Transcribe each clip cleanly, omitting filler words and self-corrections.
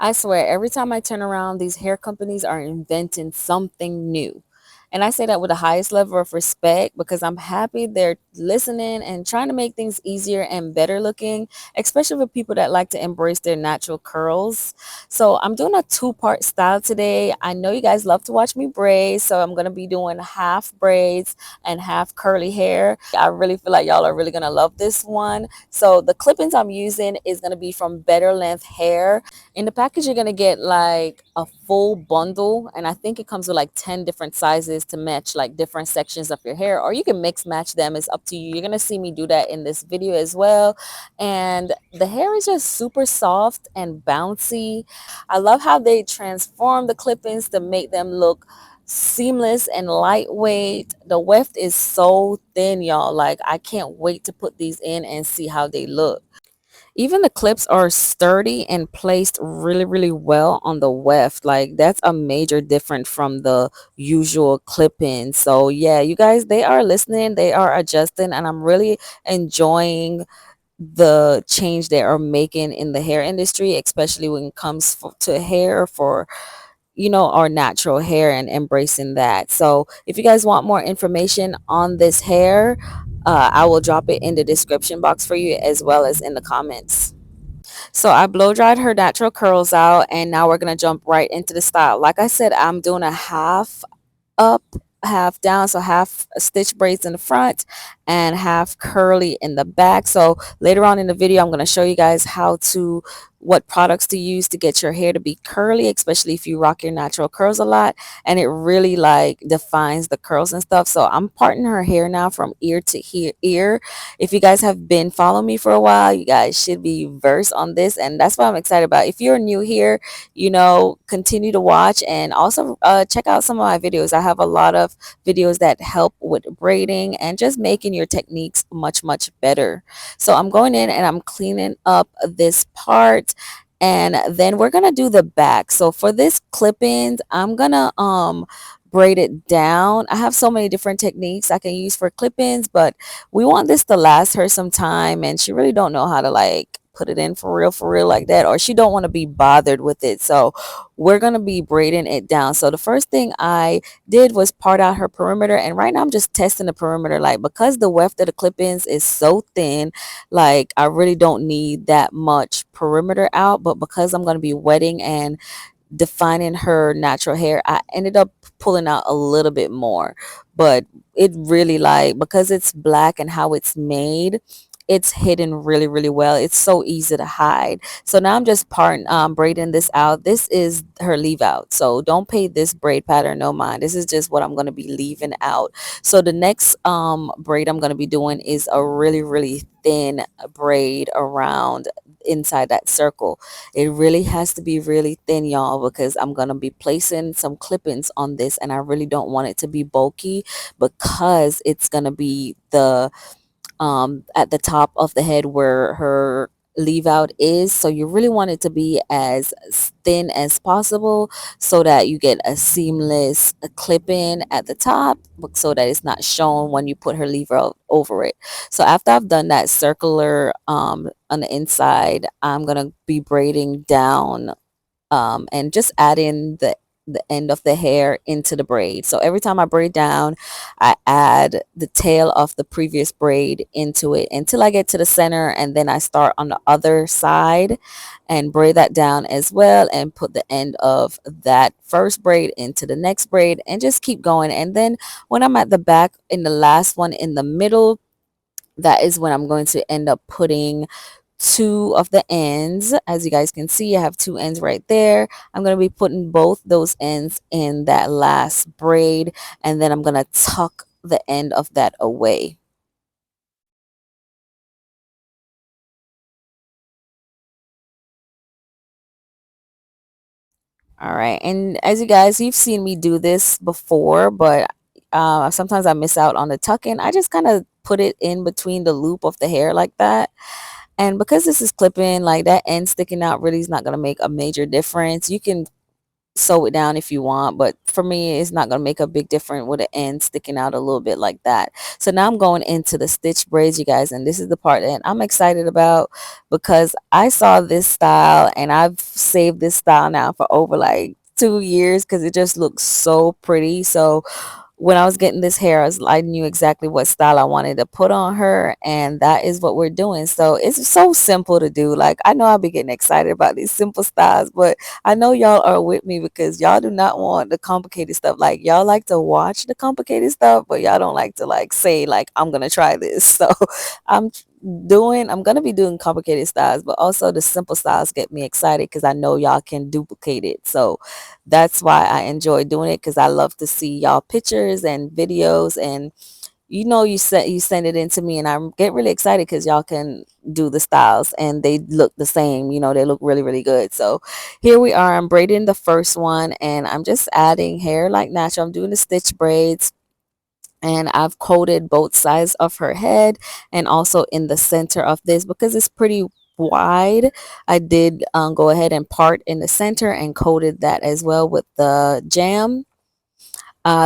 I swear, every time I turn around, these hair companies are inventing something new. And I say that with the highest level of respect because I'm happy they're listening and trying to make things easier and better looking, especially for people that like to embrace their natural curls. So I'm doing a two-part style today. I know you guys love to watch me braid, so I'm going to be doing half braids and half curly hair. I really feel like y'all are really going to love this one. So the clip-ins I'm using is going to be from BetterLength Hair. In the package, you're going to get like a full bundle, and I think it comes with like 10 different sizes to match like different sections of your hair, or you can mix match them. It's up to you. You're going to see me do that in this video as well. And the hair is just super soft and bouncy. I love how they transform the clip-ins to make them look seamless and lightweight. The weft is so thin, y'all. Like, I can't wait to put these in and see how they look. Even the clips are sturdy and placed really, really well on the weft. Like, that's a major difference from the usual clip-in. So yeah, you guys, they are listening, they are adjusting, and I'm really enjoying the change they are making in the hair industry, especially when it comes to hair for our natural hair and embracing that. So if you guys want more information on this hair, I will drop it in the description box for you as well as in the comments. So I blow dried her natural curls out, and now we're going to jump right into the style. Like I said, I'm doing a half up, half down, so half stitch braids in the front and half curly in the back. So later on in the video, I'm going to show you guys what products to use to get your hair to be curly, especially if you rock your natural curls a lot, and it really like defines the curls and stuff. So I'm parting her hair now from ear to ear. If you guys have been following me for a while, you guys should be versed on this, and that's what I'm excited about. If you're new here, continue to watch, and also check out some of my videos. I have a lot of videos that help with braiding and just making your techniques much, much better. So I'm going in and I'm cleaning up this part, and then we're gonna do the back. So for this clip-in, I'm gonna braid it down. I have so many different techniques I can use for clip-ins, but we want this to last her some time, and she really don't know how to like put it in for real like that, or she don't want to be bothered with it. So we're going to be braiding it down. So the first thing I did was part out her perimeter, and right now I'm just testing the perimeter, like, because the weft of the clip-ins is so thin, like I really don't need that much perimeter out. But because I'm going to be wetting and defining her natural hair, I ended up pulling out a little bit more. But it really, like, because it's black and how it's made, it's hidden really, really well. It's so easy to hide. So now I'm just braiding this out. This is her leave out, so don't pay this braid pattern no mind. This is just what I'm going to be leaving out. So the next braid I'm going to be doing is a really, really thin braid around inside that circle. It really has to be really thin, y'all, because I'm going to be placing some clip-ins on this, and I really don't want it to be bulky because it's going to be at the top of the head where her leave out is. So you really want it to be as thin as possible so that you get a seamless clip in at the top, so that it's not shown when you put her leave out over it. So after I've done that circular on the inside, I'm gonna be braiding down and just add in the end of the hair into the braid. So every time I braid down, I add the tail of the previous braid into it until I get to the center, and then I start on the other side and braid that down as well, and put the end of that first braid into the next braid, and just keep going. And then when I'm at the back, in the last one in the middle, that is when I'm going to end up putting two of the ends. As you guys can see, I have two ends right there. I'm going to be putting both those ends in that last braid, and then I'm going to tuck the end of that away. All right, and as you guys, you've seen me do this before, but sometimes I miss out on the tuck in. I just kind of put it in between the loop of the hair like that. And because this is clipping, like, that end sticking out really is not going to make a major difference. You can sew it down if you want, but for me it's not going to make a big difference with the end sticking out a little bit like that. So now I'm going into the stitch braids, you guys, and this is the part that I'm excited about because I saw this style and I've saved this style now for over like 2 years because it just looks so pretty. So when I was getting this hair, I knew exactly what style I wanted to put on her, and that is what we're doing. So it's so simple to do. Like, I know I'll be getting excited about these simple styles, but I know y'all are with me because y'all do not want the complicated stuff. Like, y'all like to watch the complicated stuff, but y'all don't like to like say like I'm gonna try this. So I'm I'm gonna be doing complicated styles, but also the simple styles get me excited because I know y'all can duplicate it. So that's why I enjoy doing it because I love to see y'all pictures and videos, and you send it in to me and I get really excited because y'all can do the styles and they look the same. They look really, really good. So here we are. I'm braiding the first one and I'm just adding hair like natural. I'm doing the stitch braids, and I've coated both sides of her head and also in the center of this because it's pretty wide. I did go ahead and part in the center and coated that as well with the jam.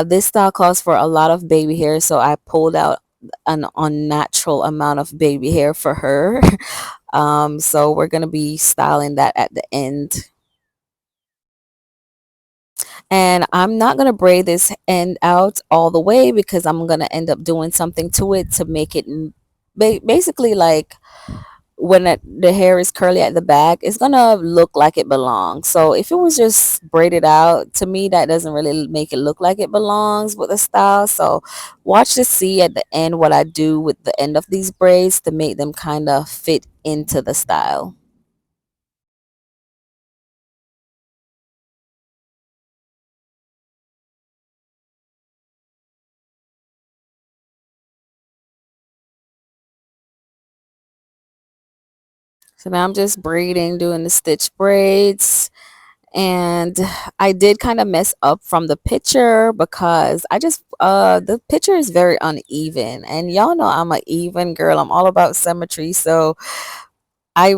This style calls for a lot of baby hair, so I pulled out an unnatural amount of baby hair for her. So we're gonna be styling that at the end. And I'm not going to braid this end out all the way because I'm going to end up doing something to it to make it basically like when the hair is curly at the back, it's going to look like it belongs. So if it was just braided out, to me, that doesn't really make it look like it belongs with the style. So watch to see at the end what I do with the end of these braids to make them kind of fit into the style. So now I'm just braiding, doing the stitch braids. And I did kind of mess up from the picture because the picture is very uneven, and y'all know I'm an even girl. I'm all about symmetry. So I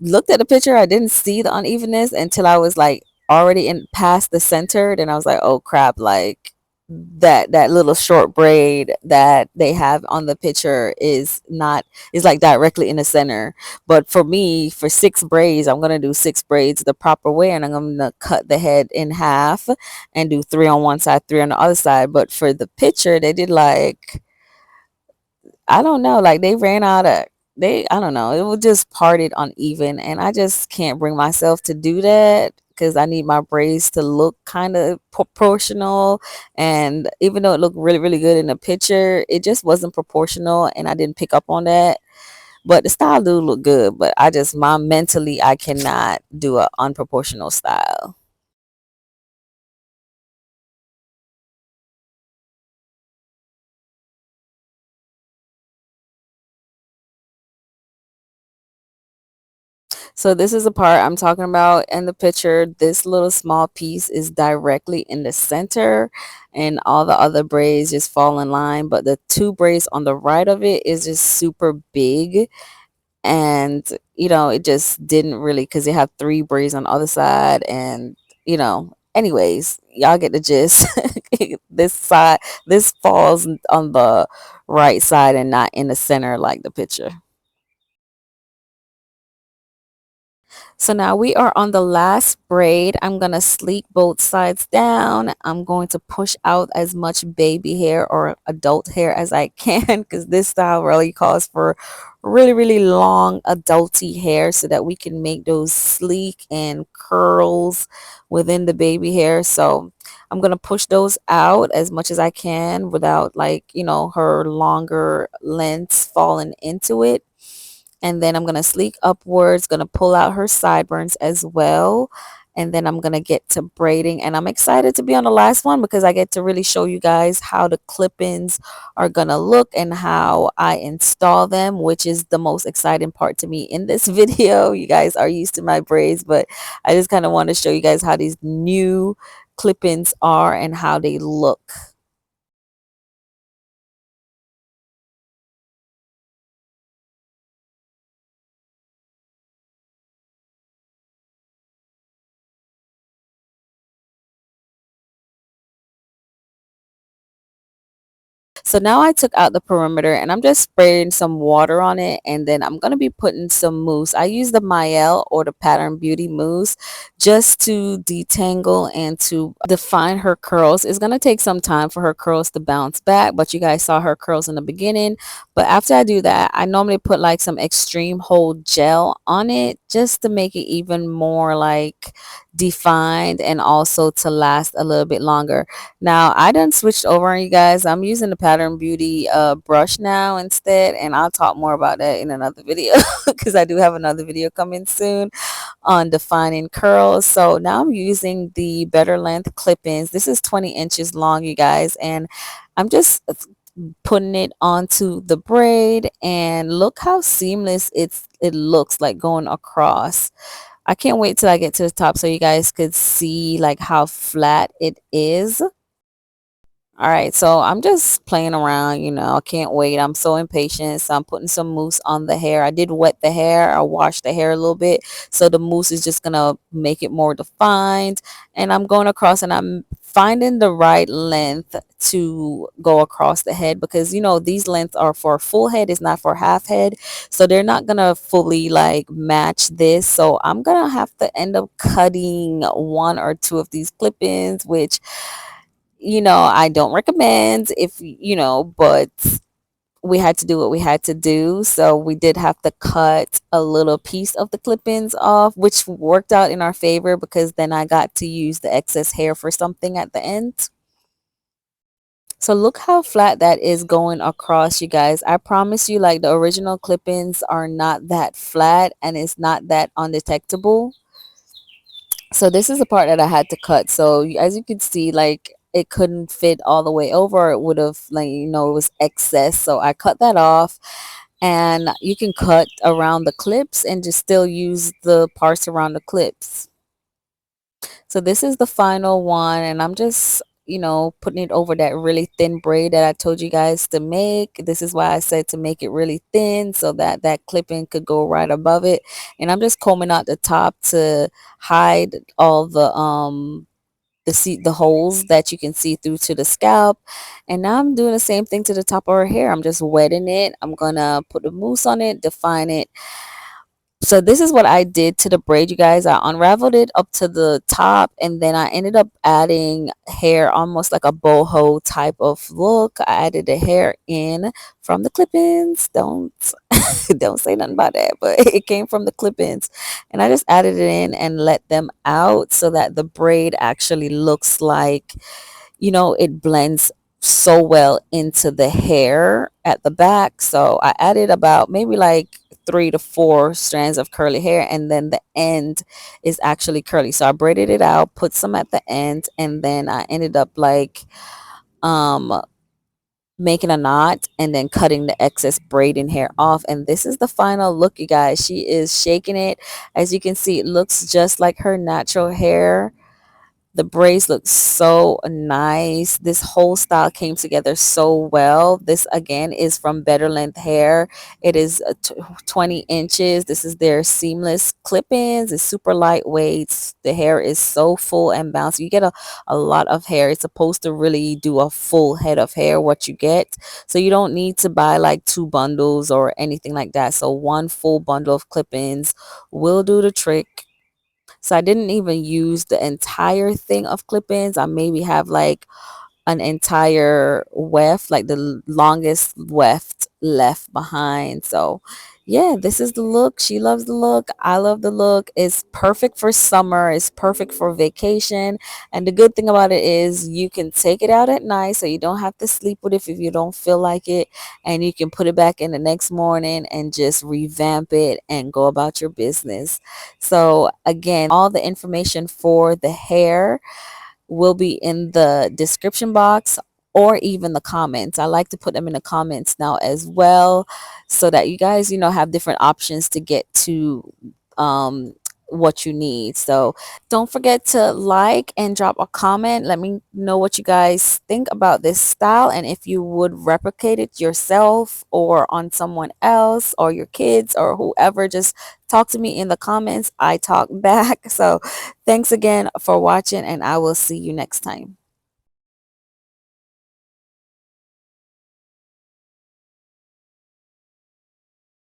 looked at the picture, I didn't see the unevenness until I was like already in past the center. Then I was like, oh crap, like that little short braid that they have on the picture is like directly in the center. But for me, for 6 braids, I'm gonna do 6 braids the proper way, and I'm gonna cut the head in half and do 3 on one side, 3 on the other side. But for the picture, they did like, I don't know, like they ran out of I don't know, it was just parted uneven, and I just can't bring myself to do that because I need my braids to look kind of proportional. And even though it looked really, really good in the picture, it just wasn't proportional, and I didn't pick up on that. But the style do look good, but my mentally, I cannot do a unproportional style. So this is the part I'm talking about in the picture. This little small piece is directly in the center, and all the other braids just fall in line. But the 2 braids on the right of it is just super big, and it just didn't really, because they have 3 braids on the other side, and anyways, y'all get the gist. This falls on the right side and not in the center like the picture. So now we are on the last braid. I'm going to sleek both sides down. I'm going to push out as much baby hair or adult hair as I can because this style really calls for really, really long adulty hair so that we can make those sleek and curls within the baby hair. So I'm going to push those out as much as I can without like, her longer lengths falling into it. And then I'm going to sleek upwards, going to pull out her sideburns as well. And then I'm going to get to braiding. And I'm excited to be on the last one because I get to really show you guys how the clip-ins are going to look and how I install them, which is the most exciting part to me in this video. You guys are used to my braids, but I just kind of want to show you guys how these new clip-ins are and how they look. So now I took out the perimeter and I'm just spraying some water on it, and then I'm going to be putting some mousse. I use the Mael or the Pattern Beauty mousse just to detangle and to define her curls. It's going to take some time for her curls to bounce back, but you guys saw her curls in the beginning. But after I do that, I normally put like some extreme hold gel on it just to make it even more like defined and also to last a little bit longer. Now I done switched over on you guys. I'm using the Pattern Beauty brush now instead, and I'll talk more about that in another video because I do have another video coming soon on defining curls. So now I'm using the Better Length clip-ins. This is 20 inches long, you guys, and I'm just putting it onto the braid, and look how seamless it looks like going across. I can't wait till I get to the top so you guys could see like how flat it is. All right, so I'm just playing around, I can't wait. I'm so impatient. So I'm putting some mousse on the hair. I did wet the hair. I washed the hair a little bit. So the mousse is just going to make it more defined. And I'm going across and I'm finding the right length to go across the head because, these lengths are for full head. It's not for half head. So they're not going to fully like match this. So I'm going to have to end up cutting one or two of these clip-ins, which I don't recommend if, but we had to do what we had to do. So we did have to cut a little piece of the clip-ins off, which worked out in our favor because then I got to use the excess hair for something at the end. So look how flat that is going across, you guys. I promise you, like the original clip-ins are not that flat and it's not that undetectable. So this is the part that I had to cut. So as you can see, like it couldn't fit all the way over. It would have like, it was excess. So I cut that off, and you can cut around the clips and just still use the parts around the clips. So this is the final one, and I'm just, putting it over that really thin braid that I told you guys to make. This is why I said to make it really thin so that that clipping could go right above it. And I'm just combing out the top to hide all the holes that you can see through to the scalp. And now I'm doing the same thing to the top of her hair. I'm just wetting it. I'm gonna put the mousse on it, define it. So this is what I did to the braid, you guys. I unraveled it up to the top, and then I ended up adding hair, almost like a boho type of look. I added the hair in from the clip-ins. Don't say nothing about that, but it came from the clip-ins, and I just added it in and let them out so that the braid actually looks like, it blends so well into the hair at the back. So I added about maybe like 3 to 4 strands of curly hair, and then the end is actually curly. So I braided it out, put some at the end, and then I ended up like um making a knot and then cutting the excess braiding hair off. And this is the final look, you guys. She is shaking it. As you can see, it looks just like her natural hair. The braids look so nice. This whole style came together so well. This again is from Better Length Hair. It is 20 inches. This is their seamless clip-ins. It's super lightweight. The hair is so full and bouncy. You get a lot of hair. It's supposed to really do a full head of hair, what you get. So you don't need to buy like 2 bundles or anything like that. So one full bundle of clip-ins will do the trick. So I didn't even use the entire thing of clip-ins. I maybe have like an entire weft, like the longest weft left behind. So yeah, this is the look. She loves the look. I love the look. It's perfect for summer. It's perfect for vacation. And the good thing about it is you can take it out at night, so you don't have to sleep with it if you don't feel like it. And you can put it back in the next morning and just revamp it and go about your business. So again, all the information for the hair will be in the description box or even the comments. I like to put them in the comments now as well so that you guys, have different options to get to what you need. So don't forget to like and drop a comment. Let me know what you guys think about this style and if you would replicate it yourself or on someone else or your kids or whoever. Just talk to me in the comments. I talk back. So thanks again for watching, and I will see you next time.